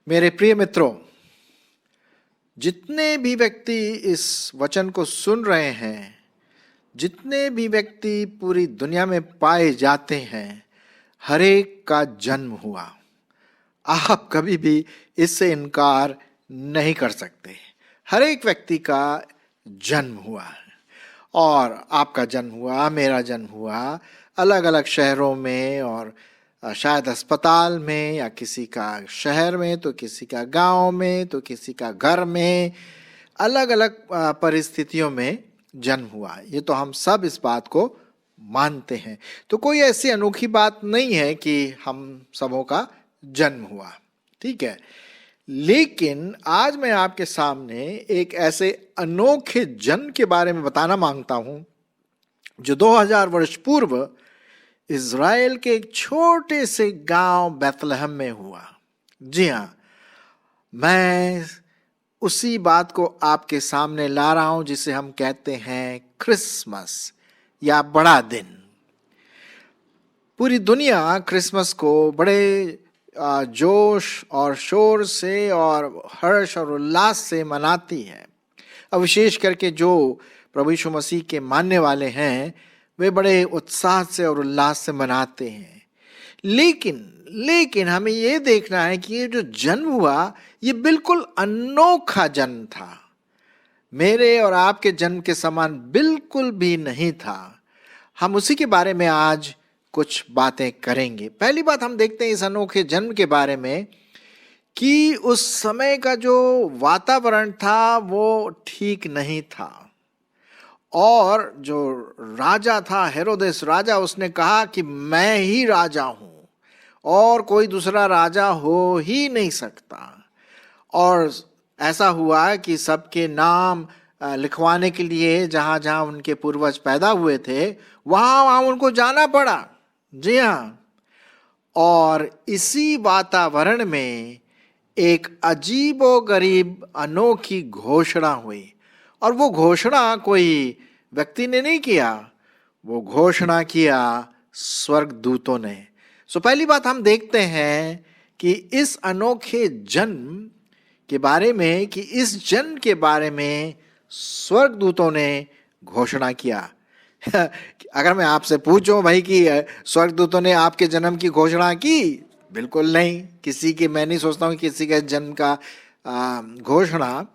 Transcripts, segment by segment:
मेरे प्रिय मित्रों, जितने भी व्यक्ति इस वचन को सुन रहे हैं, जितने भी व्यक्ति पूरी दुनिया में पाए जाते हैं, हर एक का जन्म हुआ। आप कभी भी इससे इनकार नहीं कर सकते। हर एक व्यक्ति का जन्म हुआ और आपका जन्म हुआ, मेरा जन्म हुआ, अलग अलग शहरों में और शायद अस्पताल में, या किसी का शहर में, तो किसी का गांव में, तो किसी का घर में, अलग अलग परिस्थितियों में जन्म हुआ। ये तो हम सब इस बात को मानते हैं। तो कोई ऐसी अनोखी बात नहीं है कि हम सबों का जन्म हुआ, ठीक है। लेकिन आज मैं आपके सामने एक ऐसे अनोखे जन्म के बारे में बताना मांगता हूं जो 2000 वर्ष पूर्व इज़राइल के एक छोटे से गांव बैतलहम में हुआ। जी हां, मैं उसी बात को आपके सामने ला रहा हूं जिसे हम कहते हैं क्रिसमस या बड़ा दिन। पूरी दुनिया क्रिसमस को बड़े जोश और शोर से और हर्ष और उल्लास से मनाती है। और विशेष करके जो प्रभु यीशु मसीह के मानने वाले हैं, वे बड़े उत्साह से और उल्लास से मनाते हैं। लेकिन हमें ये देखना है कि ये जो जन्म हुआ, ये बिल्कुल अनोखा जन्म था। मेरे और आपके जन्म के समान बिल्कुल भी नहीं था। हम उसी के बारे में आज कुछ बातें करेंगे। पहली बात हम देखते हैं इस अनोखे जन्म के बारे में कि उस समय का जो वातावरण था वो ठीक नहीं था। और जो राजा था, हेरोदेस राजा, उसने कहा कि मैं ही राजा हूं और कोई दूसरा राजा हो ही नहीं सकता। और ऐसा हुआ कि सबके नाम लिखवाने के लिए जहां जहां उनके पूर्वज पैदा हुए थे, वहां उनको जाना पड़ा। जी हां, और इसी वातावरण में एक अजीबोगरीब अनोखी घोषणा हुई। और वो घोषणा कोई व्यक्ति ने नहीं किया, वो घोषणा किया स्वर्गदूतों ने। सो पहली बात हम देखते हैं कि इस अनोखे जन्म के बारे में, कि इस जन्म के बारे में स्वर्गदूतों ने घोषणा किया। अगर मैं आपसे पूछूं भाई कि स्वर्गदूतों ने आपके जन्म की घोषणा की, बिल्कुल नहीं। किसी की, मैं नहीं सोचता हूं किसी के जन्म का घोषणा,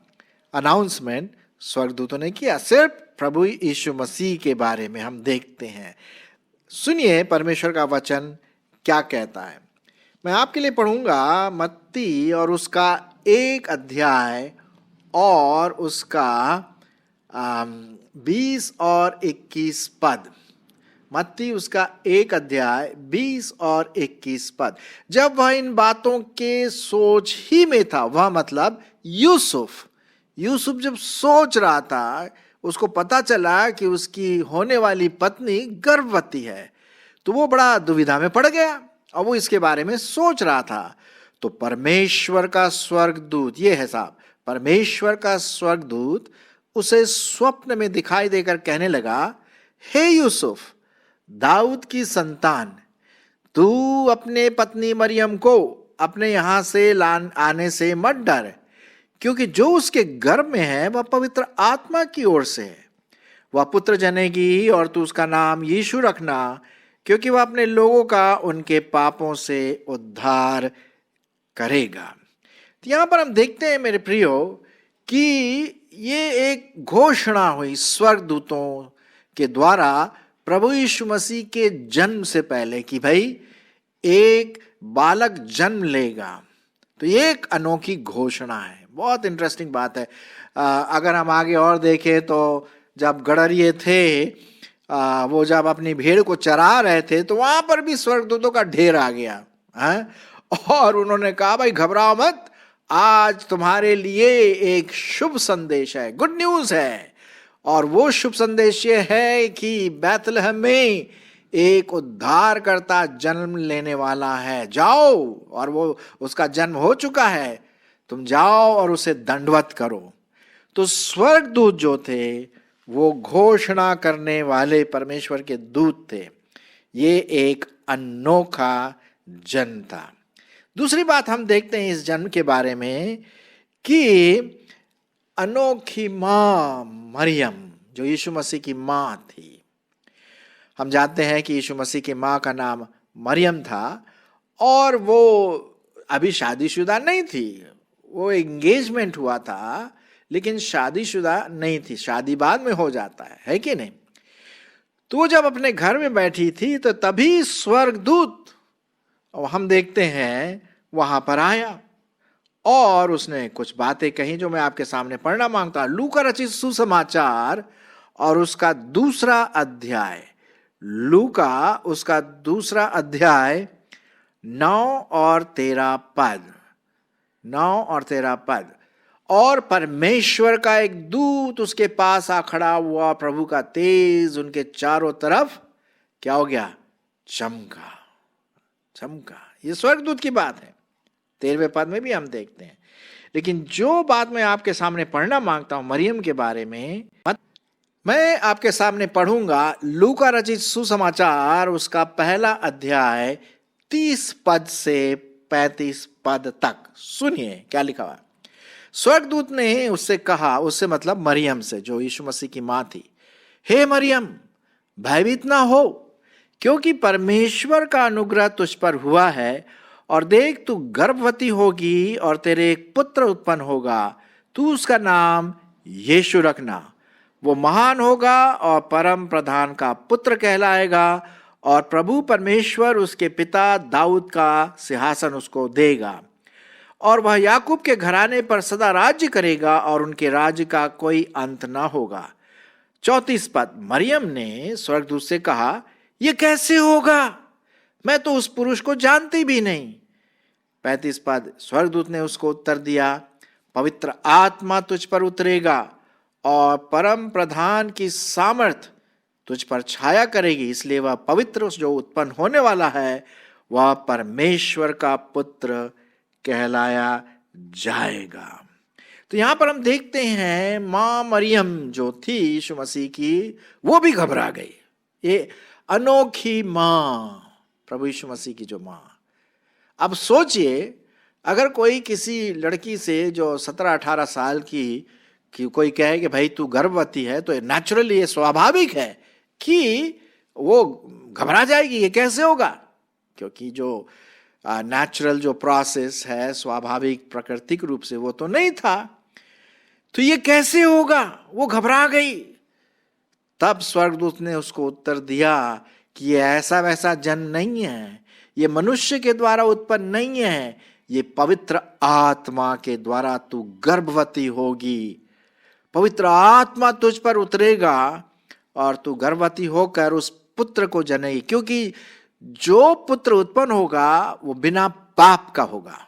अनाउंसमेंट स्वर्गदूतों ने किया। सिर्फ प्रभु यीशु मसीह के बारे में हम देखते हैं। सुनिए परमेश्वर का वचन क्या कहता है। मैं आपके लिए पढ़ूंगा मत्ती और उसका 1 अध्याय और उसका 20 और 21 पद। मत्ती उसका 1 अध्याय 20 और 21 पद। जब वह इन बातों के सोच ही में था, वह मतलब यूसुफ जब सोच रहा था, उसको पता चला कि उसकी होने वाली पत्नी गर्भवती है, तो वो बड़ा दुविधा में पड़ गया और वो इसके बारे में सोच रहा था। तो परमेश्वर का स्वर्गदूत, ये है साहब, परमेश्वर का स्वर्गदूत उसे स्वप्न में दिखाई देकर कहने लगा, हे यूसुफ, दाऊद की संतान, तू अपने पत्नी मरियम को अपने यहां से आने से मत डर, क्योंकि जो उसके गर्भ में है वह पवित्र आत्मा की ओर से है। वह पुत्र जनेगी और तू उसका नाम यीशु रखना, क्योंकि वह अपने लोगों का उनके पापों से उद्धार करेगा। तो यहां पर हम देखते हैं मेरे प्रियो कि ये एक घोषणा हुई स्वर्गदूतों के द्वारा प्रभु यीशु मसीह के जन्म से पहले कि भाई एक बालक जन्म लेगा। तो ये एक अनोखी घोषणा है। बहुत इंटरेस्टिंग बात है। अगर हम आगे और देखें तो जब गड़रिये थे, वो जब अपनी भेड़ को चरा रहे थे, तो वहां पर भी स्वर्गदूतों का ढेर आ गया है। और उन्होंने कहा, भाई घबराओ मत, आज तुम्हारे लिए एक शुभ संदेश है, गुड न्यूज है। और वो शुभ संदेश ये है कि बैतलहम में एक उद्धारकर्ता जन्म लेने वाला है। जाओ, और वो उसका जन्म हो चुका है, तुम जाओ और उसे दंडवत करो। तो स्वर्गदूत जो थे वो घोषणा करने वाले परमेश्वर के दूत थे। ये एक अनोखा जन्म था। दूसरी बात हम देखते हैं इस जन्म के बारे में कि अनोखी मां मरियम जो यीशु मसीह की मां थी। हम जानते हैं कि यीशु मसीह की मां का नाम मरियम था और वो अभी शादीशुदा नहीं थी। वो एंगेजमेंट हुआ था लेकिन शादीशुदा नहीं थी। शादी बाद में हो जाता है कि नहीं। तो वो जब अपने घर में बैठी थी तो तभी स्वर्गदूत, और हम देखते हैं, वहां पर आया और उसने कुछ बातें कही जो मैं आपके सामने पढ़ना मांगता हूं। लूका रचित सुसमाचार और उसका दूसरा अध्याय, लूका उसका दूसरा अध्याय 9 और 13 पद, 9 और 13 पद। और परमेश्वर का एक दूत उसके पास आ खड़ा हुआ, प्रभु का तेज उनके चारों तरफ क्या हो गया? चमका, चमका। ये स्वर्गदूत की बात है। 13वें पद में भी हम देखते हैं। लेकिन जो बात मैं आपके सामने पढ़ना मांगता हूं मरियम के बारे में, मैं आपके सामने पढ़ूंगा लूका रचित सुसमाचार उसका पहला अध्याय 30 पद से 35 पद तक। सुनिए क्या लिखा हुआ है। स्वर्गदूत ने उससे कहा, उससे मतलब मरियम से जो यीशु मसीह की मां थी, हे मरियम, भयभीत ना हो, क्योंकि परमेश्वर का अनुग्रह तुझ पर हुआ है। और देख, तू गर्भवती होगी और तेरे एक पुत्र उत्पन्न होगा। तू उसका नाम यीशु रखना। वो महान होगा और परम प्रधान का पुत्र कहलाएगा। और प्रभु परमेश्वर उसके पिता दाऊद का सिंहासन उसको देगा और वह याकूब के घराने पर सदा राज्य करेगा और उनके राज्य का कोई अंत ना होगा। 34 पद। मरियम ने स्वर्गदूत से कहा, यह कैसे होगा? मैं तो उस पुरुष को जानती भी नहीं। 35 पद। स्वर्गदूत ने उसको उत्तर दिया, पवित्र आत्मा तुझ पर उतरेगा और परम प्रधान की सामर्थ तुझ पर छाया करेगी, इसलिए वह पवित्र जो उत्पन्न होने वाला है वह परमेश्वर का पुत्र कहलाया जाएगा। तो यहां पर हम देखते हैं मां मरियम जो थी यीशु मसीह की, वो भी घबरा गई। ये अनोखी मां, प्रभु यीशु मसीह की जो मां। अब सोचिए, अगर कोई किसी लड़की से जो 17-18 साल की कोई कहे कि भाई तू गर्भवती है, तो नेचुरली ये स्वाभाविक है कि वो घबरा जाएगी। ये कैसे होगा? क्योंकि जो नेचुरल जो प्रोसेस है, स्वाभाविक प्राकृतिक रूप से वो तो नहीं था। तो ये कैसे होगा? वो घबरा गई। तब स्वर्गदूत ने उसको उत्तर दिया कि ये ऐसा वैसा जन्म नहीं है, ये मनुष्य के द्वारा उत्पन्न नहीं है, ये पवित्र आत्मा के द्वारा तू गर्भवती होगी। पवित्र आत्मा तुझ पर उतरेगा और तू गर्भवती होकर उस पुत्र को जनेगी, क्योंकि जो पुत्र उत्पन्न होगा वो बिना पाप का होगा,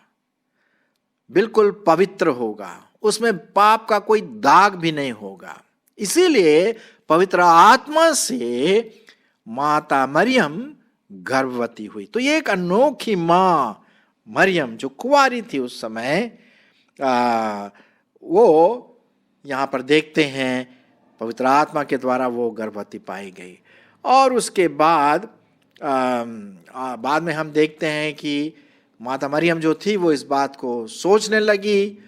बिल्कुल पवित्र होगा, उसमें पाप का कोई दाग भी नहीं होगा। इसीलिए पवित्र आत्मा से माता मरियम गर्भवती हुई। तो ये एक अनोखी मां मरियम जो कुंवारी थी उस समय, वो यहां पर देखते हैं पवित्र आत्मा के द्वारा वो गर्भवती पाई गई। और उसके बाद में हम देखते हैं कि माता मरियम जो थी वो इस बात को सोचने लगी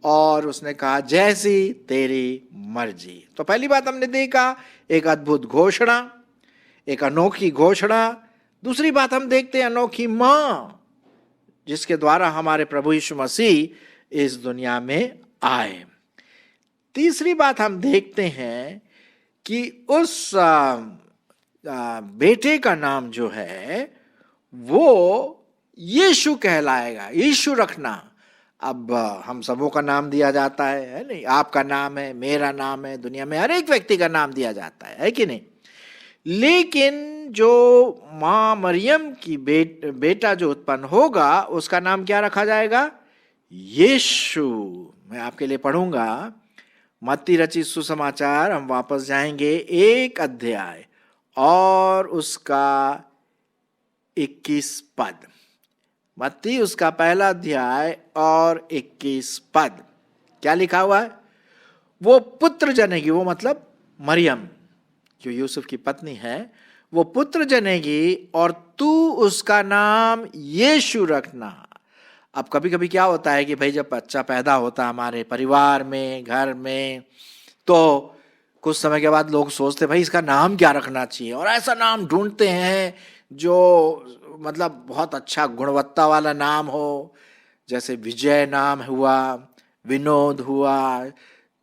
और उसने कहा, जैसी तेरी मर्जी। तो पहली बात हमने देखा, एक अद्भुत घोषणा, एक अनोखी घोषणा। दूसरी बात हम देखते हैं अनोखी मां जिसके द्वारा हमारे प्रभु यीशु मसीह इस दुनिया में आए। तीसरी बात हम देखते हैं कि उस बेटे का नाम जो है वो यीशु कहलाएगा। यीशु रखना। अब हम सबों का नाम दिया जाता है नहीं? आपका नाम है, मेरा नाम है, दुनिया में हर एक व्यक्ति का नाम दिया जाता है कि नहीं? लेकिन जो मां मरियम की बेटा जो उत्पन्न होगा उसका नाम क्या रखा जाएगा? यीशु। मैं आपके लिए पढ़ूंगा मत्ती रचित सुसमाचार, हम वापस जाएंगे 1 अध्याय और उसका 21 पद। मत्ती उसका पहला अध्याय और 21 पद क्या लिखा हुआ है? वो पुत्र जनेगी, वो मतलब मरियम जो यूसुफ की पत्नी है वो पुत्र जनेगी और तू उसका नाम यीशु रखना। अब कभी कभी क्या होता है कि भाई जब बच्चा पैदा होता है हमारे परिवार में, घर में, तो कुछ समय के बाद लोग सोचते भाई इसका नाम क्या रखना चाहिए, और ऐसा नाम ढूंढते हैं जो मतलब बहुत अच्छा गुणवत्ता वाला नाम हो। जैसे विजय नाम हुआ, विनोद हुआ,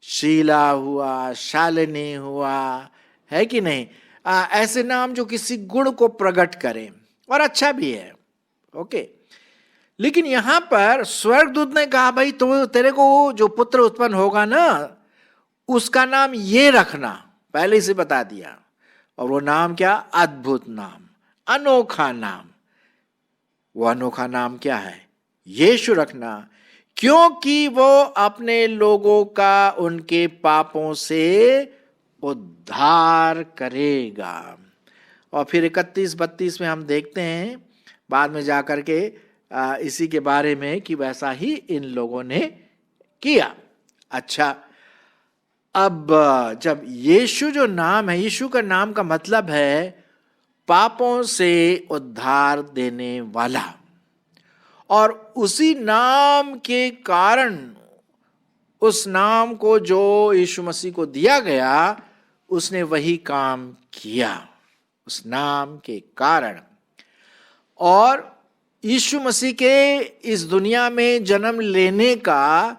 शीला हुआ, शालिनी हुआ, है कि नहीं? ऐसे नाम जो किसी गुण को प्रकट करें और अच्छा भी है। ओके, लेकिन यहां पर स्वर्गदूत ने कहा भाई तो तेरे को जो पुत्र उत्पन्न होगा ना उसका नाम ये रखना, पहले से बता दिया। और वो नाम क्या? अद्भुत नाम, अनोखा नाम। वो अनोखा नाम क्या है? यीशु रखना, क्योंकि वो अपने लोगों का उनके पापों से उद्धार करेगा। और फिर 31-32 में हम देखते हैं बाद में जाकर के इसी के बारे में कि वैसा ही इन लोगों ने किया। अच्छा, अब जब यीशु जो नाम है, यीशु का नाम का मतलब है पापों से उद्धार देने वाला, और उसी नाम के कारण उस नाम को जो यीशु मसीह को दिया गया उसने वही काम किया उस नाम के कारण। और यीशु मसीह के इस दुनिया में जन्म लेने का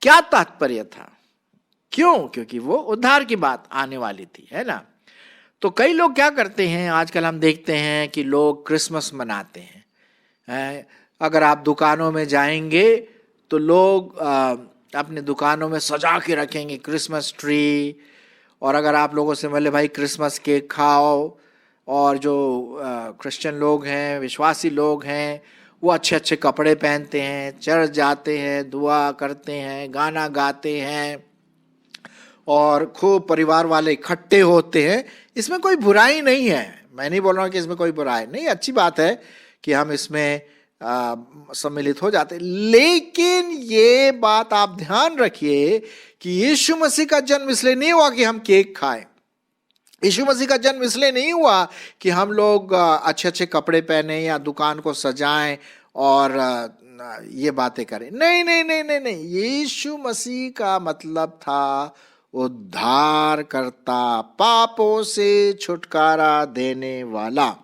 क्या तात्पर्य था? क्यों? क्योंकि वो उद्धार की बात आने वाली थी, है ना? तो कई लोग क्या करते हैं, आजकल हम देखते हैं कि लोग क्रिसमस मनाते हैं। अगर आप दुकानों में जाएंगे तो लोग अपने दुकानों में सजा के रखेंगे क्रिसमस ट्री, और अगर आप लोगों से बोले भाई क्रिसमस केक खाओ, और जो क्रिश्चियन लोग हैं, विश्वासी लोग हैं, वो अच्छे अच्छे कपड़े पहनते हैं, चर्च जाते हैं, दुआ करते हैं, गाना गाते हैं, और खूब परिवार वाले इकट्ठे होते हैं। इसमें कोई बुराई नहीं है, मैं नहीं बोल रहा हूँ कि इसमें कोई बुराई नहीं, अच्छी बात है कि हम इसमें सम्मिलित हो जाते। लेकिन ये बात आप ध्यान रखिए कि यीशु मसीह का जन्म इसलिए नहीं हुआ कि हम केक खाएं। यीशु मसीह का जन्म इसलिए नहीं हुआ कि हम लोग अच्छे अच्छे कपड़े पहने या दुकान को सजाएं और ये बातें करें। नहीं नहीं नहीं नहीं नहीं, यीशु मसीह का मतलब था उद्धार करता, पापों से छुटकारा देने वाला।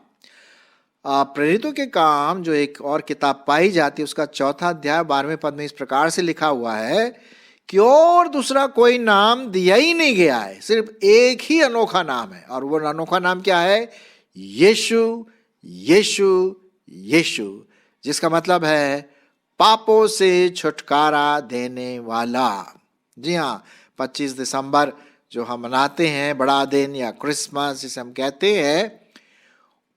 प्रेरितों के काम जो एक और किताब पाई जाती है उसका 4 अध्याय 12वें पद में इस प्रकार से लिखा हुआ है कि और दूसरा कोई नाम दिया ही नहीं गया है, सिर्फ एक ही अनोखा नाम है, और वो अनोखा नाम क्या है? यीशु, यीशु, यीशु, जिसका मतलब है पापों से छुटकारा देने वाला। जी हाँ, 25 दिसंबर जो हम मनाते हैं, बड़ा दिन या क्रिसमस जिसे हम कहते हैं,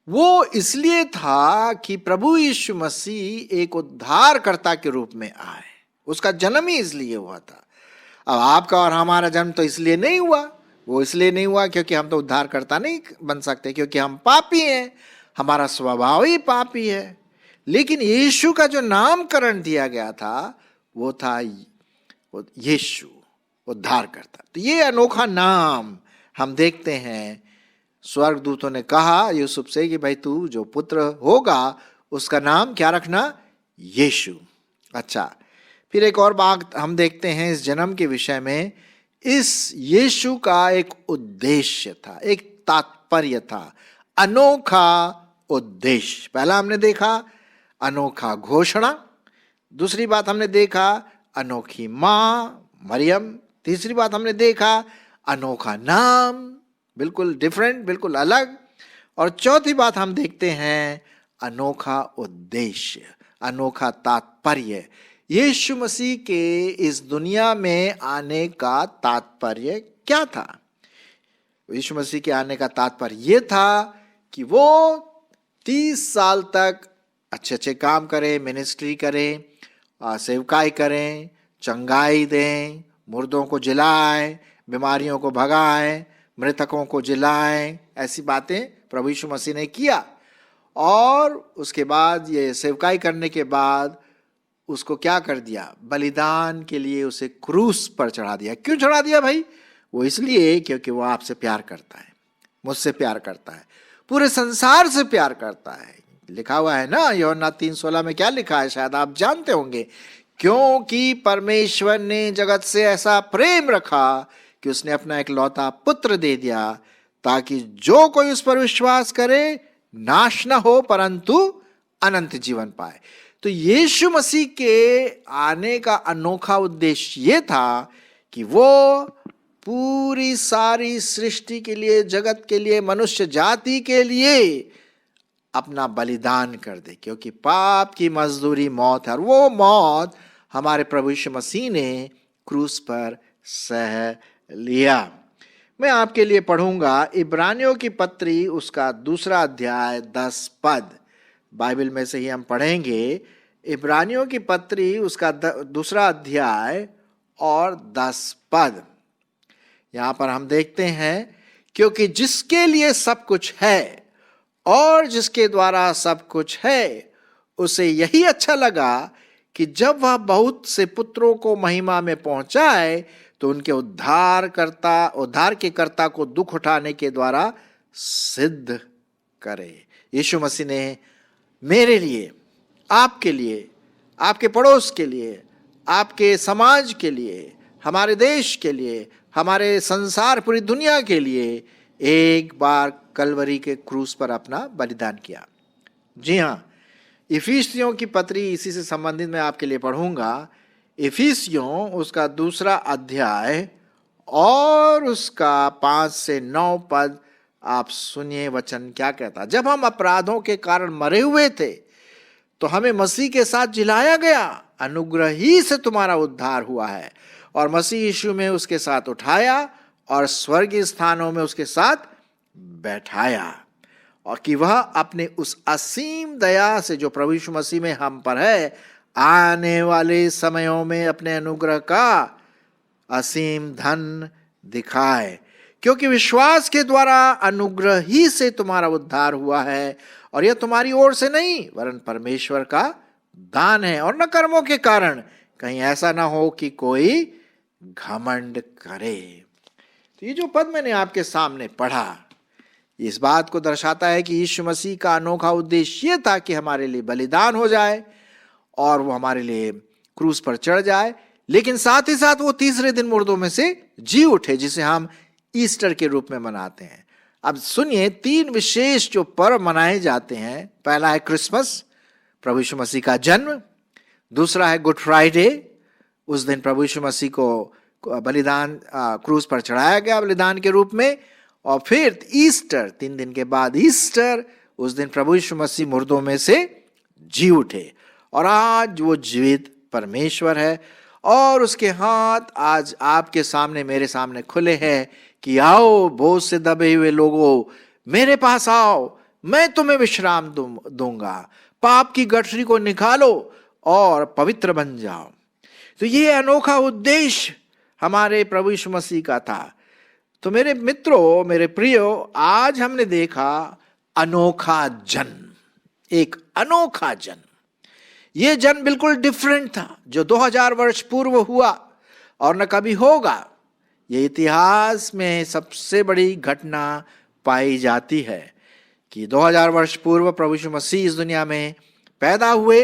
वो इसलिए था कि प्रभु यीशु मसीह एक उद्धारकर्ता के रूप में आए, उसका जन्म ही इसलिए हुआ था। अब आपका और हमारा जन्म तो इसलिए नहीं हुआ, वो इसलिए नहीं हुआ क्योंकि हम तो उद्धारकर्ता नहीं बन सकते, क्योंकि हम पापी हैं, हमारा स्वभाव ही पापी है। लेकिन यीशु का जो नामकरण दिया गया था वो था यीशु, उद्धारकर्ता। तो ये अनोखा नाम हम देखते हैं। स्वर्गदूतों ने कहा यूसुफ से कि भाई तू जो पुत्र होगा उसका नाम क्या रखना? यीशु। अच्छा, फिर एक और बात हम देखते हैं इस जन्म के विषय में। इस यीशु का एक उद्देश्य था, एक तात्पर्य था, अनोखा उद्देश्य। पहला हमने देखा अनोखा घोषणा, दूसरी बात हमने देखा अनोखी माँ मरियम, तीसरी बात हमने देखा अनोखा नाम, बिल्कुल डिफरेंट, बिल्कुल अलग, और चौथी बात हम देखते हैं अनोखा उद्देश्य, अनोखा तात्पर्य। यीशु मसीह के इस दुनिया में आने का तात्पर्य क्या था? यीशु मसीह के आने का तात्पर्य ये था कि वो 30 साल तक अच्छे अच्छे काम करें, मिनिस्ट्री करें, सेवकाई करें, चंगाई दें, मुर्दों को जिलाएं, बीमारियों को भगाएं, मृतकों को जिलाएं, ऐसी बातें प्रभु यीशु मसीह ने किया। और उसके बाद ये सेवकाई करने के बाद उसको क्या कर दिया? बलिदान के लिए उसे क्रूस पर चढ़ा दिया। क्यों चढ़ा दिया भाई? वो इसलिए क्योंकि वो आपसे प्यार करता है, मुझसे प्यार करता है, पूरे संसार से प्यार करता है। लिखा हुआ है ना यूहन्ना 3:16 में, क्या लिखा है शायद आप जानते होंगे, क्योंकि परमेश्वर ने जगत से ऐसा प्रेम रखा कि उसने अपना एक लौता पुत्र दे दिया, ताकि जो कोई उस पर विश्वास करे नाश न हो परंतु अनंत जीवन पाए। तो यीशु मसीह के आने का अनोखा उद्देश्य ये था कि वो पूरी सारी सृष्टि के लिए, जगत के लिए, मनुष्य जाति के लिए अपना बलिदान कर दे, क्योंकि पाप की मजदूरी मौत है, और वो मौत हमारे प्रभु यीशु मसीह ने क्रूस पर सह लिया। मैं आपके लिए पढ़ूंगा इब्रानियों की पत्री, उसका 2 अध्याय 10 पद। बाइबल में से ही हम पढ़ेंगे। इब्रानियों की पत्री उसका 2 अध्याय और 10 पद। यहां पर हम देखते हैं, क्योंकि जिसके लिए सब कुछ है और जिसके द्वारा सब कुछ है, उसे यही अच्छा लगा कि जब वह बहुत से पुत्रों को महिमा में पहुंचाए तो उनके उद्धार के कर्ता को दुख उठाने के द्वारा सिद्ध करे। यीशु मसीह ने मेरे लिए, आपके लिए, आपके पड़ोस के लिए, आपके समाज के लिए, हमारे देश के लिए, हमारे संसार, पूरी दुनिया के लिए एक बार कलवरी के क्रूस पर अपना बलिदान किया। जी हाँ, इफिसियों की पत्री इसी से संबंधित मैं आपके लिए पढ़ूंगा। इफिसियों उसका 2 अध्याय और उसका 5 से 9 पद। आप सुनिए वचन क्या कहता। जब हम अपराधों के कारण मरे हुए थे तो हमें मसीह के साथ जिलाया गया, अनुग्रह ही से तुम्हारा उद्धार हुआ है, और मसीह यीशु में उसके साथ उठाया और स्वर्गीय स्थानों में उसके साथ बैठाया, और कि वह अपने उस असीम दया से जो प्रभु यीशु मसीह में हम पर है, आने वाले समयों में अपने अनुग्रह का असीम धन दिखाए। क्योंकि विश्वास के द्वारा अनुग्रह ही से तुम्हारा उद्धार हुआ है, और यह तुम्हारी ओर से नहीं वरन परमेश्वर का दान है, और न कर्मों के कारण, कहीं ऐसा ना हो कि कोई घमंड करे। तो ये जो पद मैंने आपके सामने पढ़ा, इस बात को दर्शाता है कि यीशु मसीह का अनोखा उद्देश्य ये था कि हमारे लिए बलिदान हो जाए और वो हमारे लिए क्रूस पर चढ़ जाए, लेकिन साथ ही साथ वो तीसरे दिन मुर्दों में से जी उठे, जिसे हम ईस्टर के रूप में मनाते हैं। अब सुनिए, 3 विशेष जो पर्व मनाए जाते हैं। पहला है क्रिसमस, प्रभु यीशु मसीह का जन्म। दूसरा है गुड फ्राइडे, उस दिन प्रभु यीशु मसीह को बलिदान क्रूस पर चढ़ाया गया बलिदान के रूप में। और फिर ईस्टर, 3 दिन के बाद ईस्टर, उस दिन प्रभु यीशु मसीह मुर्दों में से जी उठे, और आज वो जीवित परमेश्वर है, और उसके हाथ आज आपके सामने, मेरे सामने खुले हैं कि आओ बोझ से दबे हुए लोगों, मेरे पास आओ, मैं तुम्हें विश्राम दूंगा, पाप की गठरी को निकालो और पवित्र बन जाओ। तो ये अनोखा उद्देश्य हमारे प्रभु यीशु मसीह का था। तो मेरे मित्रों, मेरे प्रियो, आज हमने देखा अनोखा जन्म, एक अनोखा जन्म। यह जन्म बिल्कुल डिफरेंट था, जो 2000 वर्ष पूर्व हुआ और न कभी होगा। ये इतिहास में सबसे बड़ी घटना पाई जाती है कि 2000 वर्ष पूर्व प्रभु यीशु मसीह इस दुनिया में पैदा हुए,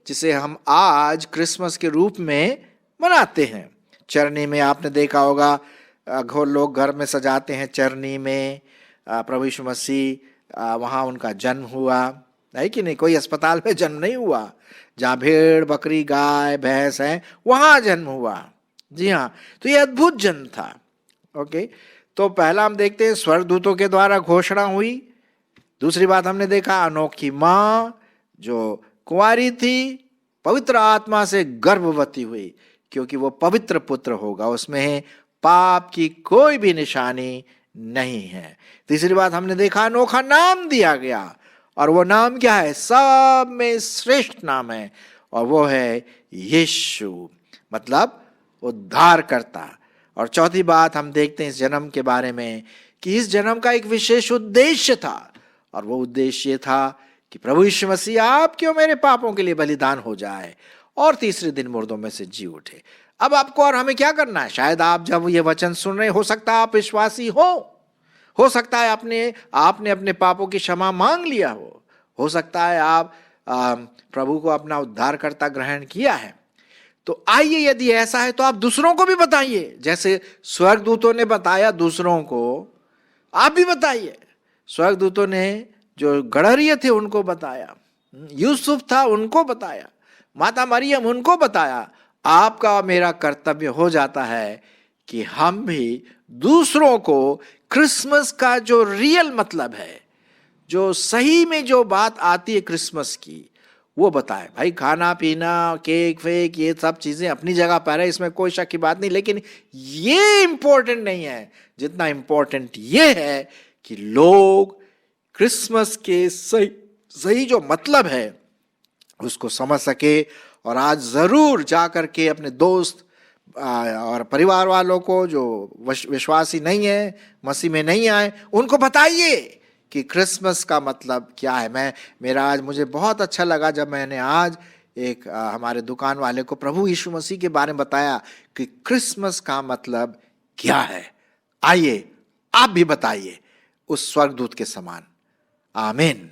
जिसे हम आज क्रिसमस के रूप में मनाते हैं। चरनी में आपने देखा होगा, लोग घर में सजाते हैं चरनी में प्रभु यीशु मसीह, वहाँ उनका जन्म हुआ है कि नहीं। कोई अस्पताल में जन्म नहीं हुआ, जहाँ भेड़ बकरी गाय भैंस हैं वहाँ जन्म हुआ। जी हाँ, तो ये अद्भुत जन्म था। ओके, तो पहला हम देखते हैं स्वर्गदूतों के द्वारा घोषणा हुई। दूसरी बात हमने देखा अनोखी माँ जो कुंवारी थी, पवित्र आत्मा से गर्भवती हुई, क्योंकि वो पवित्र पुत्र होगा, उसमें पाप की कोई भी निशानी नहीं है। तीसरी बात हमने देखा अनोखा नाम दिया गया, और वो नाम क्या है? सब में श्रेष्ठ नाम है, और वो है यीशु, मतलब उद्धार करता। और चौथी बात हम देखते हैं इस जन्म के बारे में कि इस जन्म का एक विशेष उद्देश्य था, और वो उद्देश्य ये था कि प्रभु यीशु मसीह आपके और मेरे पापों के लिए बलिदान हो जाए और तीसरे दिन मुर्दों में से जी उठे। अब आपको और हमें क्या करना है? शायद आप जब ये वचन सुन रहे, हो सकता है आप विश्वासी हो सकता है आपने अपने पापों की क्षमा मांग लिया हो सकता है आप प्रभु को अपना उद्धारकर्ता ग्रहण किया है। तो आइए, यदि ऐसा है तो आप दूसरों को भी बताइए, जैसे स्वर्गदूतों ने बताया दूसरों को, आप भी बताइए। स्वर्गदूतों ने जो गड़हरिये थे उनको बताया, यूसुफ था उनको बताया, माता मरियम उनको बताया। आपका मेरा कर्तव्य हो जाता है कि हम भी दूसरों को क्रिसमस का जो रियल मतलब है, जो सही में जो बात आती है क्रिसमस की, वो बताएं। भाई खाना पीना, केक फेक, ये सब चीजें अपनी जगह पर है, इसमें कोई शक की बात नहीं, लेकिन ये इंपॉर्टेंट नहीं है जितना इंपॉर्टेंट ये है कि लोग क्रिसमस के सही जो मतलब है उसको समझ सके। और आज जरूर जा करके अपने दोस्त और परिवार वालों को जो विश्वासी नहीं है, मसीह में नहीं आए, उनको बताइए कि क्रिसमस का मतलब क्या है। मेरा आज मुझे बहुत अच्छा लगा जब मैंने आज एक हमारे दुकान वाले को प्रभु यीशु मसीह के बारे में बताया कि क्रिसमस का मतलब क्या है। आइए आप भी बताइए उस स्वर्गदूत के समान। आमीन।